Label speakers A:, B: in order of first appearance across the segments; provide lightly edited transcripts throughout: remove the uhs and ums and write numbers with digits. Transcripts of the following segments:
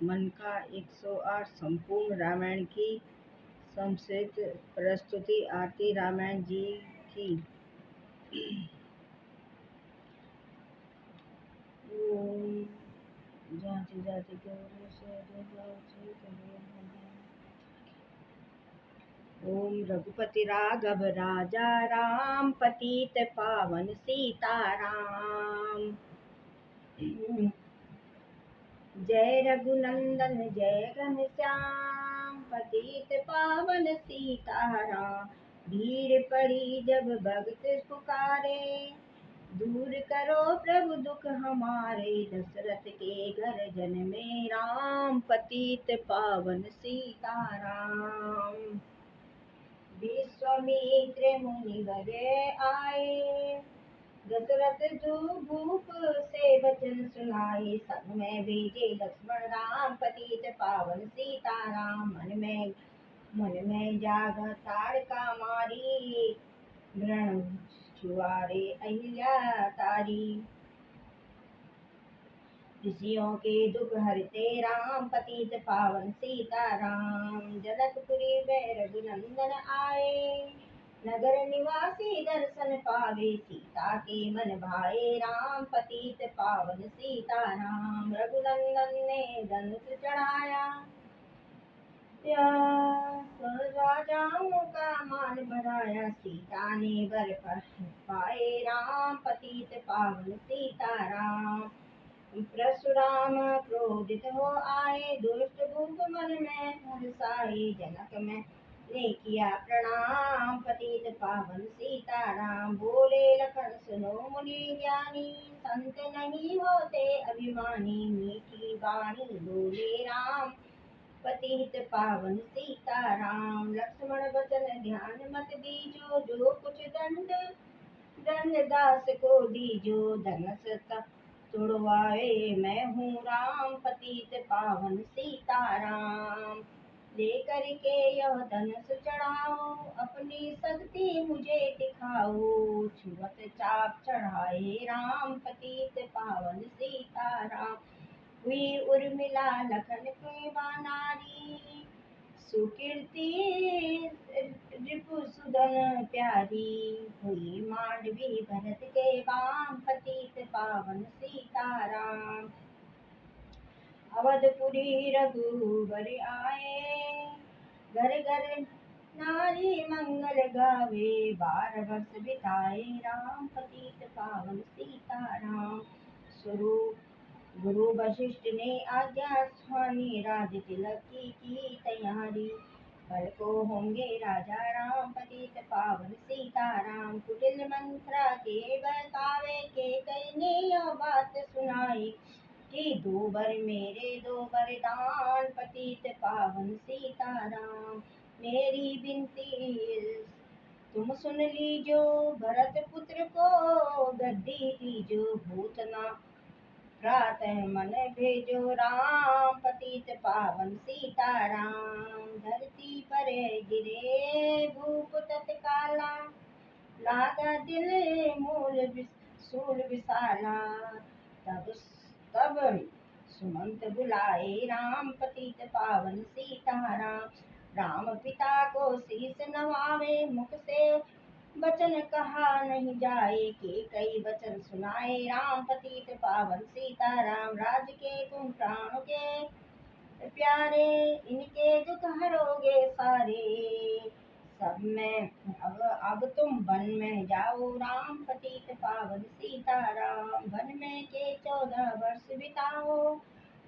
A: मन का 108 संपूर्ण रामायण की संक्षिप्त प्रस्तुति आरती रामायण जी की। जाति जाति के ओम रघुपति राघव राजा राम पतित पावन सीताराम। जय रघुनंदन जय घनश्याम पतित पावन सीताराम। भीड़ पड़ी जब भक्त पुकारे दूर करो प्रभु दुख हमारे। दशरथ के घर जन में राम पतित पावन सीताराम। विश्वामित्र मुनिवर आए दशरथ जो भूप से वचन सुनाए। संग में भेजे लक्ष्मण राम पतित पावन सीताराम। मन में जाग ताड़का मारी व्रण छुआरे अहिल्या तारी। ऋषियों के दुख हरते राम पतित पावन सीताराम। जनकपुरी में रघुनंदन आए नगर निवासी दर्शन पावे। सीता के मन भाए राम पतित पावन सीताराम। रघुनंदन ने धनुष चढ़ाया राजाओं का मान बढ़ाया। सीता ने वर पाए राम पतित पावन सीताराम। परशुराम क्रोधित हो आए दुष्ट भूप मन में हर्षाए। जनक में ने किया प्रणाम पतित पावन सीताराम। बोले लखन सुनो मुनि ज्ञानी संत नहीं होते अभिमानी। मीठी वाणी बोले राम पतित पावन सीताराम। लक्ष्मण वचन ध्यान मत दीजो जो कुछ दंड दास को दीजो। धनुष तुड़वाए मैं हूँ राम पतित पावन सीताराम। लेकर के यह धनुष चढ़ाओ अपनी शक्ति मुझे दिखाओ। छुअत चाप चढ़ाए राम पतित पावन सीताराम। हुई उर्मिला लखन के बानारी सुकीर्ति रिपुसुदन प्यारी। हुई मांडवी भरत के वाम पतित पावन सीताराम। अवधपुरी रघुवर आए घर घर नारी मंगल गावे। 12 वर्ष बिताए राम पतित पावन सीताराम। स्वरूप गुरु वशिष्ठ ने आज्ञा स्वामी राज तिलक की तैयारी। कल को होंगे राजा राम पतित पावन सीताराम। कुटिल मंत्रा के बहकावे के कई ने यह बात सुनाई कि 2 वर मेरे 2 वरदान पतित पावन सीताराम। मेरी विनती तुम सुन लीजो भरत पुत्र को गद्दी दीजो। भूतना प्रातः मन भेजो राम पतित पावन सीताराम। धरती पर गिरे भूप तत्काला लागा दिल मूल सूल विशाला। तब सुमंत बुलाए राम पतित पावन सीताराम। राम पिता को शीस नवावे मुख से वचन कहा नहीं जाए के कई वचन सुनाए राम पतित पावन सीताराम। राज के तुम प्राण के प्यारे इनके दुख हरोगे सारे। सब में अब तुम वन में जाओ राम पतित पावन सीताराम। वन में के 14 वर्ष बिताओ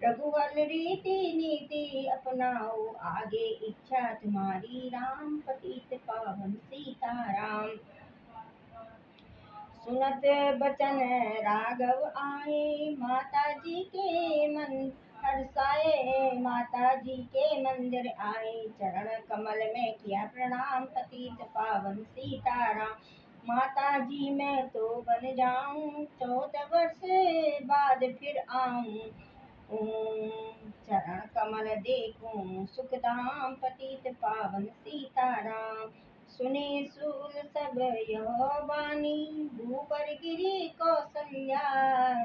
A: रघुवर रीति नीति अपनाओ। आगे इच्छा तुम्हारी राम पतित पावन सीताराम। सुनत बचन राघव आए माता जी के मन हर्षाए। माता जी के मंदिर आए चरण कमल में किया प्रणाम पतित पावन सीताराम। माता जी मैं तो बन जाऊं 14 वर्ष बाद फिर आऊं। चरण कमल देखूं सुखधाम पतित पावन सीताराम। सुने सूल सब यह वाणी भूपर गिरी कौशल्या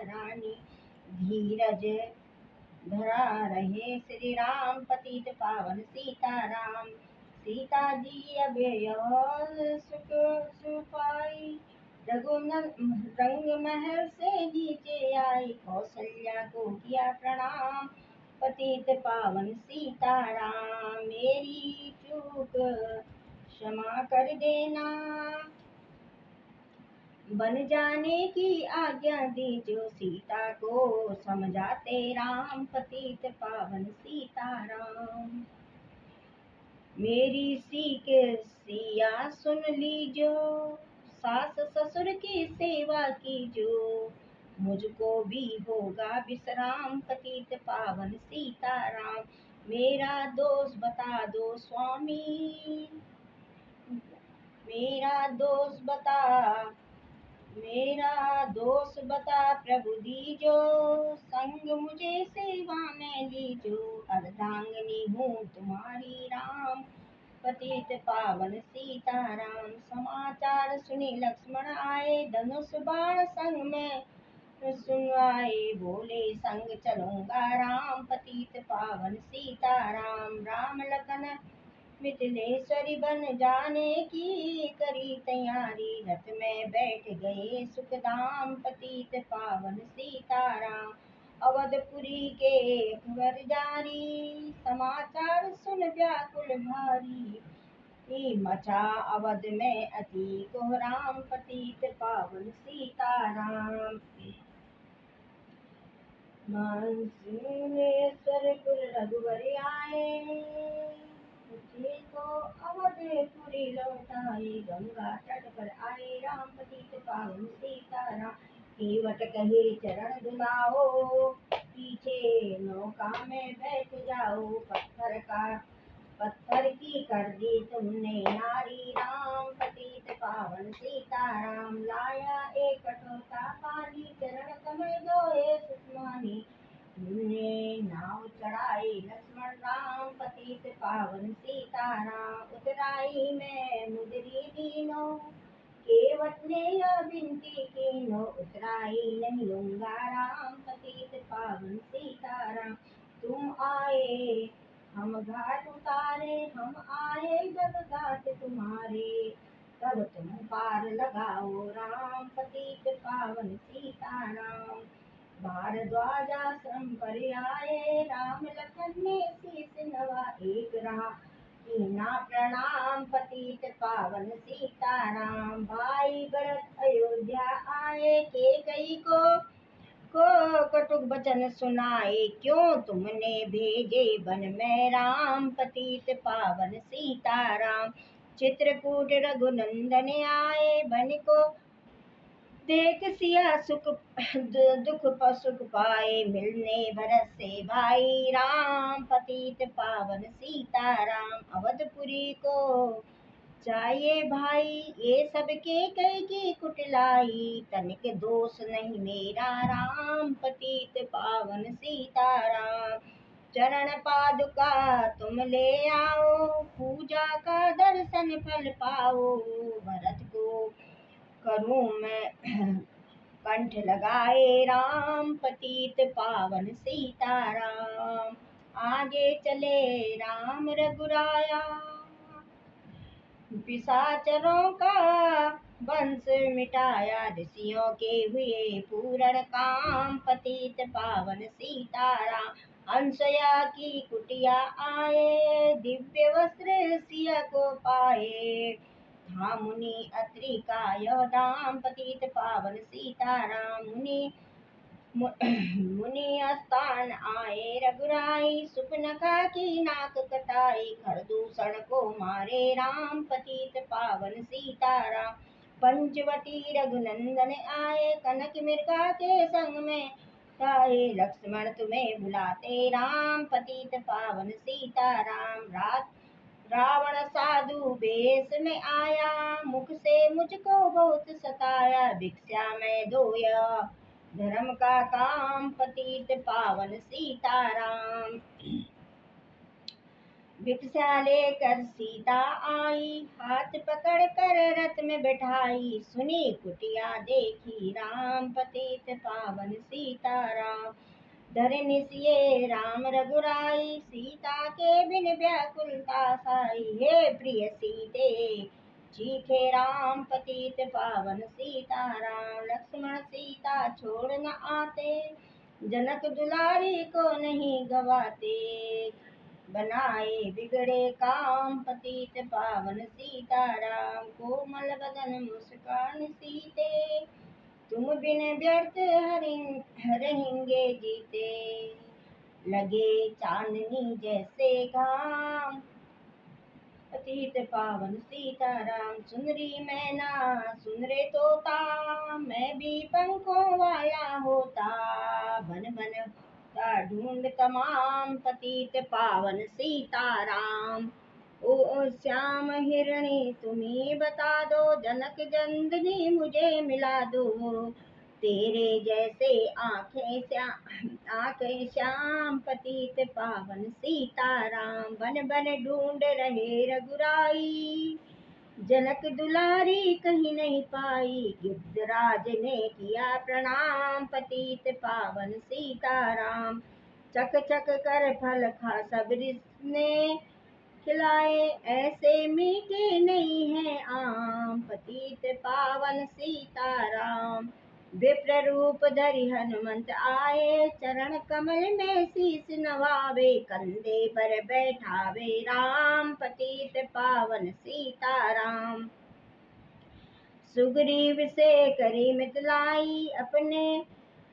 A: रानी। धीरज धरा रहे श्री राम पतित पावन सीताराम। सीता जी अभय सुख सुपाई, रंग महल से नीचे आई, कौशल्या को किया प्रणाम पतित पावन सीताराम। मेरी चूक क्षमा कर देना, बन जाने की आज्ञा दीजो, सीता को समझाते राम पतित पावन सीताराम। मेरी सीख सिया सुन लीजो, सास ससुर की सेवा कीजो, मुझको भी होगा विश्राम पतित पावन सीताराम। मेरा दोष बता दो स्वामी, मेरा दोष बता, मेरा दोष बता प्रभु दीजो, संग मुझे सेवा में लीजो, अर्धांगिनी हूँ तुम्हारी राम पतित पावन सीताराम। समाचार सुनी लक्ष्मण आए, धनुष बाण संग में सुनवाए, बोले संग चलूंगा राम पतित पावन सीताराम। राम लखन मिथिलेश्वरी बन जाने की करी तैयारी, रथ में बैठ गए सुखधाम पतित पावन सीताराम। अवधपुरी के अकबर जारी, समाचार सुन व्याकुल भारी, मचा अवध में अति कोहराम पतित पावन सीताराम। मानसिंहेश्वरपुर रघुवर आए, को अवधपुरी लौटाए, गंगा तट पर आए राम पतित पावन सीताराम। केवट कहे चरण धुलाओ, पीछे नौका में बैठ जाओ, पत्थर की कर दी तुमने नारी राम पतित पावन सीताराम। लाया एक कटोरा पानी, चरण कमल धोए सुषमानी, तुमने नाव चढ़ाई लक्ष्मण राम पतित पावन सीताराम। उतराई में मुदरी दीनो, केवट ने यह विनती कीनो, उतराई नहीं लूंगा राम पतित पावन सीताराम। तुम आए हम घाट उतारे, हम आए जब घाट तुम्हारे, तब तुम पार लगाओ राम पतित पावन सीताराम। भारद्वाज आश्रम पर आए, राम लखन ने शीस नवा, एक रहा कीना प्रणाम पतित पावन सीताराम। भाई भरत अयोध्या आए, केकई को कटुक वचन सुनाए, क्यों तुमने भेजे वन में राम पतित पावन सीताराम। चित्रकूट रघुनंदन आए, बन को देख सिया सुख दुख सुख पाए, मिलने भरत से भाई राम पतित पावन सीताराम। अवधपुरी को चाहिए भाई, ये सबके कई की कुटिलाई, तनिक दोष नहीं मेरा राम पतित पावन सीताराम। चरण पादुका तुम ले आओ, पूजा का दर्शन फल पाओ, भरत को करूं मैं कंठ लगाए राम पतित पावन सीताराम। आगे चले राम रघुराया, पिशाचरों का वंश मिटाया, ऋषियों के हुए पूर्ण काम पतित पावन सीताराम। अंशया की कुटिया आए, दिव्य वस्त्र सिया को पाए, था मुनि अत्रि का यह धाम पतित पावन सीताराम। मुनि स्थान आए रघुराई, सुपनखा की नाक कटाई, खरदूषण को मारे राम पतित पावन सीताराम। पंचवटी रघुनंदन आए, कनक मृगा के संग में ताए, लक्ष्मण तुम्हें बुलाते राम पतित पावन सीताराम। रावण साधु वेश में आया, मुख से मुझको बहुत सताया, भिक्षा में दो या धर्म का काम पतित पावन सीताराम। भिक्षा लेकर सीता आई, हाथ पकड़ कर रथ में बैठाई, सुनी कुटिया देखी राम पतित पावन सीताराम। धरनिसिये राम रघुराई, सीता के बिन व्याकुलता साई। हे प्रिय सीते चीखे राम, पतित पावन सीताराम। लक्ष्मण सीता छोड़ न आते, जनक दुलारी को नहीं गवाते। बनाए बिगड़े काम, पतित पावन सीताराम। कोमल बदन मुस्कान सीते, तुम बिन व्यर्थ रहेंगे जीते। लगे चांदनी जैसे घाम, पतित पावन सीताराम। सुनरी मैना सुन रे तोता, मैं भी पंखों वाला होता। बन बन का ढूंढ तमाम, पतित पावन सीताराम। ओ श्याम हिरणी तुम्ही बता दो, जनक जंदनी मुझे मिला दो। तेरे जैसे आंखें श्याम, पतित पावन सीताराम। बन बन ढूंढ रहे रघुराई, जनक दुलारी कहीं नहीं पाई। गिद्धराज ने किया प्रणाम, पतित पावन सीताराम। चक चक कर फल खा सब ने खिलाए, ऐसे मीठे नहीं है आम। पतित पावन सीताराम। विप्र रूप धरि हनुमंत आए, चरण कमल में शीस नवावे। कंधे पर बैठावे राम, पतित पावन सीताराम। सुग्रीव से करी मिथिलाई, अपने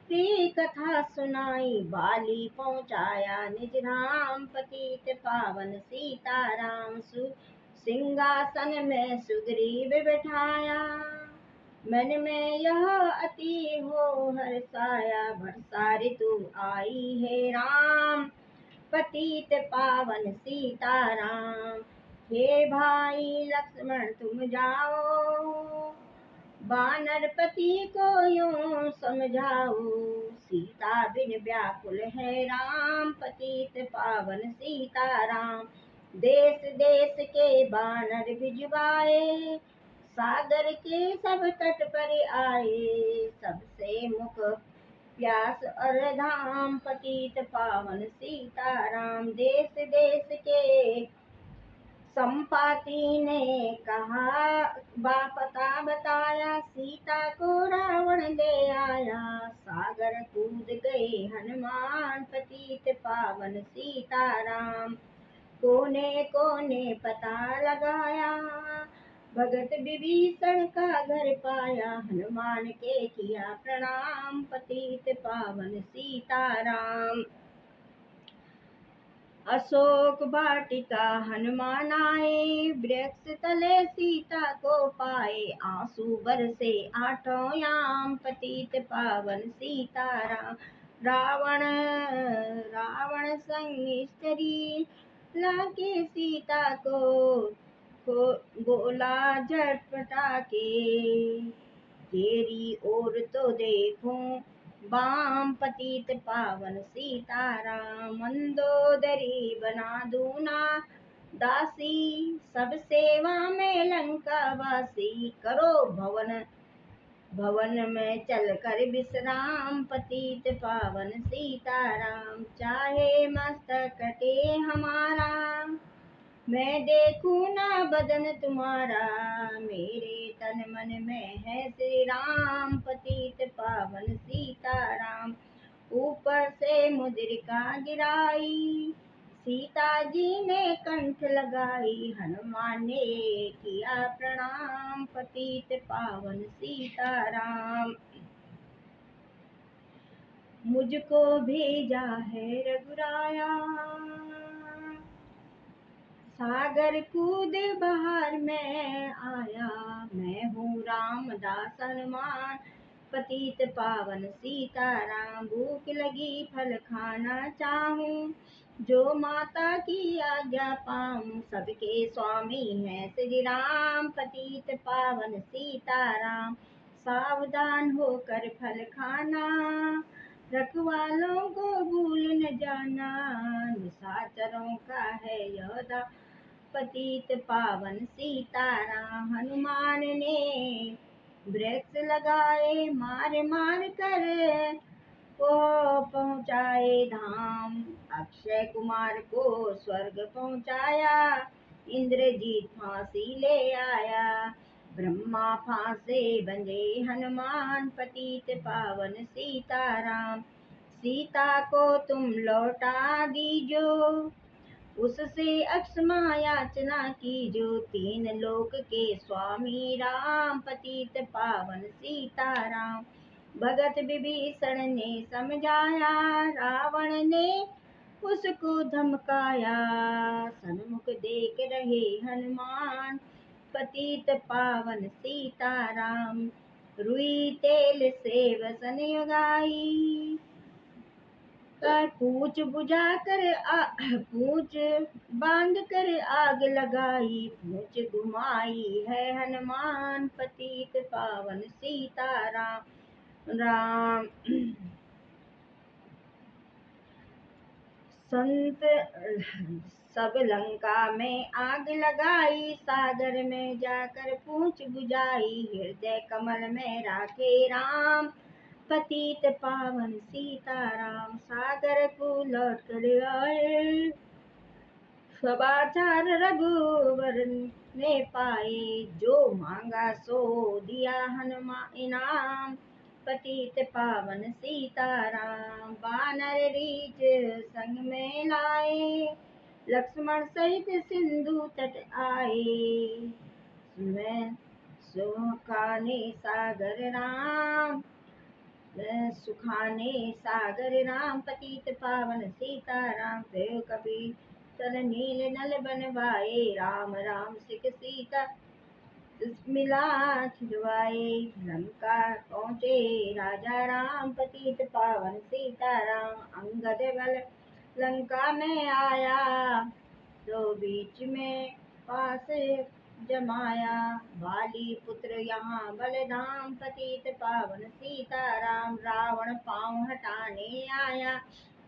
A: प्रिय कथा सुनाई। बाली पहुँचाया निज धाम, पतित पावन सीताराम। सिंहासन में सुग्रीव बिठाया, मन में यह अति हो हर्षाया। वर्षा ऋतु आई है राम, पतित पावन सीताराम। हे भाई लक्ष्मण तुम जाओ, वानरपति को यूं समझाओ। सीता बिन व्याकुल है राम, पतित पावन सीताराम। देश देश के वानर भिजवाए, सागर के सब तट पर आए। सबसे मुख प्यास और धाम, पतित पावन सीताराम। देश देश के संपाति ने कहा पता बताया, सीता को रावण ले आया। सागर कूद गए हनुमान, पतित पावन सीताराम। कोने कोने पता लगाया, भगत विभीषण का घर पाया। हनुमान के किया प्रणाम, पतित पावन सीताराम। अशोक वाटिका हनुमान आए, वृक्ष तले सीता को पाए। आंसू बरसे आठों याम, पतित पावन सीताराम। रावण रावण संग स्त्री लाके सीता को बोला झटपटा के। तेरी ओर तो देखूं वाम, पतित पावन सीताराम। मंदोदरी बना दूना दासी, सब सेवा में लंका वासी। करो भवन में चल कर विश्राम, पतित पावन सीताराम। चाहे मस्तक कटे हमारा, मैं देखूं ना बदन तुम्हारा। मेरे तन मन में है श्री राम, पतित पावन सीताराम। ऊपर से मुद्रिका गिराई, सीता जी ने कंठ लगाई। हनुमान ने किया प्रणाम, पतित पावन सीताराम। मुझको भेजा है रघुराया, सागर कूद बाहर में आया। मैं हूँ रामदास हनुमान, पतित पावन सीताराम। भूख लगी फल खाना चाहूं, जो माता की आज्ञा पाऊं। सबके स्वामी है श्री राम, पतित पावन सीताराम। सावधान होकर फल खाना, रखवालों को भूल न जाना। निशाचरों का है यह पतित पावन सीताराम। हनुमान ने वृक्ष लगाए, मार मार कर वो पहुँचा पहुँचाए धाम। अक्षय कुमार को स्वर्ग पहुँचाया, इंद्रजीत फांसी ले आया। ब्रह्मा फांसे बंधे हनुमान, पतित पावन सीताराम। सीता को तुम लौटा दीजो, उससे अक्षमा याचना कीजो। तीन लोक के स्वामी राम, पतित पावन सीताराम। भगत विभीषण ने समझाया, रावण ने उसको धमकाया। सन्मुख देख रहे हनुमान, पतित पावन सीताराम। रुई तेल से वसन युगाई, पूछ बुझा कर पूछ बांध कर आग लगाई। पूछ घुमाई है हनुमान, पतित पावन सीताराम। राम संत सब लंका में आग लगाई, सागर में जाकर पूछ बुझाई। हृदय कमल में राखे राम, पतित पावन सीताराम। सागर को लौट कर आए, समाचार रघुवर ने पाए। जो मांगा सो दिया हनुमान इनाम, पतित पावन सीताराम। वानर रीछ संग में लाए, लक्ष्मण सहित सिंधु तट आए। सुखाने सागर राम, सुखाने सागर राम, पतित पावन सीताराम। देव कपि तल नील नल बनवाए, राम राम सिख सीता मिला छिड़वाए। लंका पहुँचे राजा राम, पतित पावन सीताराम। अंगद बल लंका में आया, तो बीच में पास जमाया। बाली पुत्र यहाँ बलधाम, पतित पावन सीताराम। रावण पाँव हटाने आया,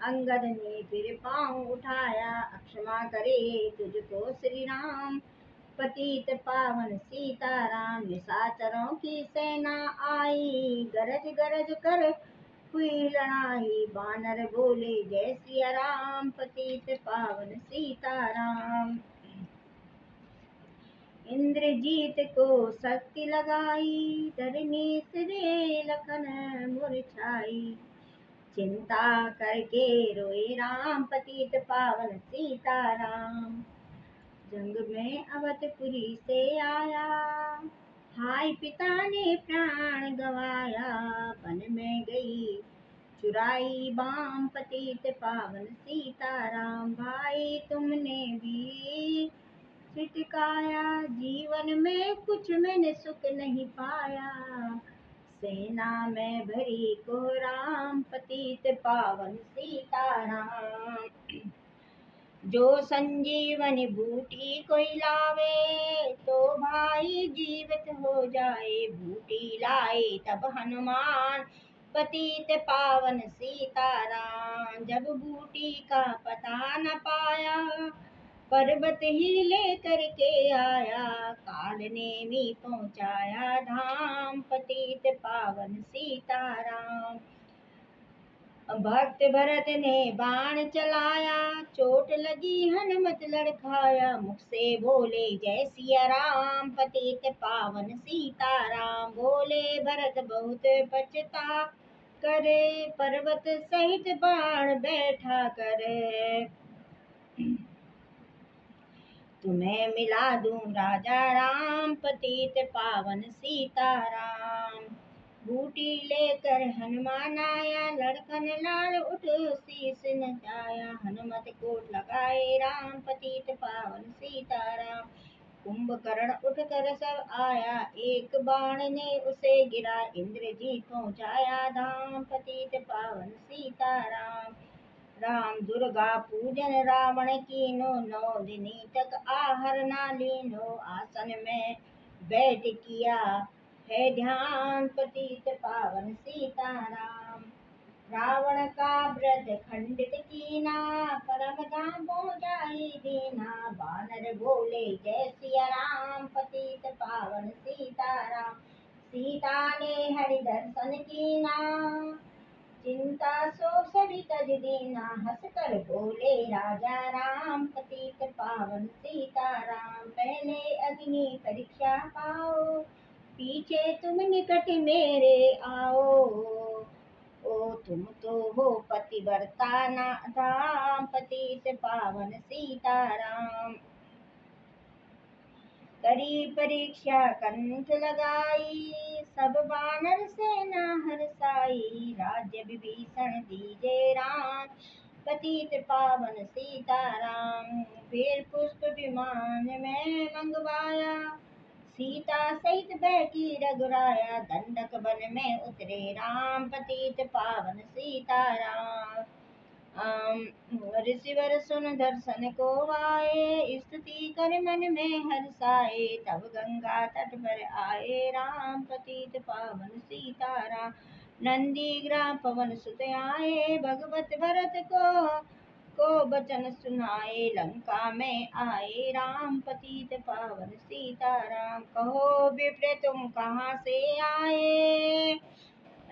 A: अंगद ने फिर पाँव उठाया। क्षमा करे तुझको श्री राम, पतित पावन सीताराम। निशाचरों की सेना आई, गरज गरज कर हुई लड़ाई। बानर बोले जय सिया राम, पतित पावन सीताराम। इंद्रजीत को शक्ति लगाई, डरने से लखन मूर्छाई। चिंता करके रोए राम, पतित पावन सीताराम। जंग में अवधपुरी से आया, हाय पिता ने प्राण गवाया। वन में गई चुराई बाम, पतित पावन सीताराम। भाई तुमने भी छिटकाया, जीवन में कुछ मैंने सुख नहीं पाया। सेना में भरी को राम, पतित पावन सीताराम। जो संजीवनी बूटी कोई लावे, तो भाई जीवित हो जाए। बूटी लाए तब हनुमान, पतित पावन सीताराम। जब बूटी का पता न पाया, पर्वत ही लेकर के आया। काल नेमी पहुँचाया धाम, पतित पावन सीताराम। भक्त भरत ने बाण चलाया, चोट लगी हनुमत लड़खाया। मुख से बोले जय सिया राम, पतित पावन सीताराम। बोले भरत बहुत पछता करे, पर्वत सहित बाण बैठा करे। तुम्हें मिला दूं राजा राम, पतित पावन सीताराम। बूटी लेकर हनुमान आया, लड़कन लाल उठ शीस नचाया। हनुमत कोट लगाए राम, पतित पावन सीताराम। कुंभकर्ण उठकर सब आया, एक बाण ने उसे गिरा। इंद्रजीत पहुँचाया धाम, पतित पावन सीताराम। राम दुर्गा पूजन रावण कीनो, 9 दिन तक आहार ना लीनो। आसन में बैठ किया है ध्यान, पतित पावन सीताराम। रावण का व्रत खंडित कीना, परम धाम पहुँचाई दीना। बानर बोले जय सिया राम, पतित पावन सीताराम। सीता ने हरि दर्शन कीना, चिंता सो सभी तज देना, हंसकर बोले राजा राम। पतित पावन सीताराम, पहले अग्नि परीक्षा पाओ, पीछे तुम निकट मेरे आओ। ओ तुम तो हो पतिव्रता धाम, पतित पावन सीताराम। करी परीक्षा कंठ लगाई, सब बानर सेना हरसाई। राज्य विभीषण दीजे राम, पतित पावन सीताराम। फिर पुष्प विमान में मंगवाया, सीता सहित बैठी रघुराया। दंडक वन में उतरे राम, पतित पावन सीताराम। ऋषिवर सुन दर्शन को आए, स्तुति कर मन में हर्षाए। तब गंगा तट पर आए राम, पतित पावन सीताराम। नंदी ग्राम पवन सुत आए, भगवत भरत को वचन सुनाए। लंका में आए राम, पतित पावन सीताराम। कहो विप्र तुम कहाँ से आए,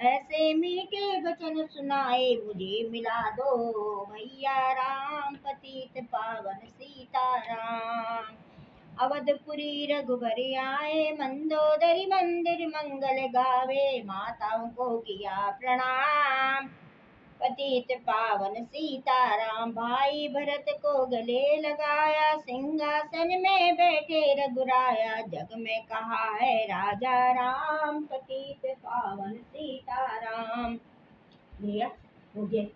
A: ऐसे मीठे वचन सुनाए। मुझे मिला दो भैया राम, पतित पावन सीताराम। अवधपुरी रघुबर आए, मंदोदरी मंदिर मंगल गावे। माताओं को किया प्रणाम, पतित पावन सीताराम। भाई भरत को गले लगाया, सिंहासन में बैठे रघुराया। जग में कहा है राजा राम, पतित पावन सीताराम। भैया मुझे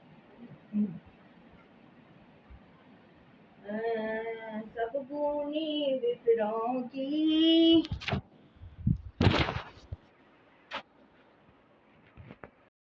A: सब गुणी विप्रों की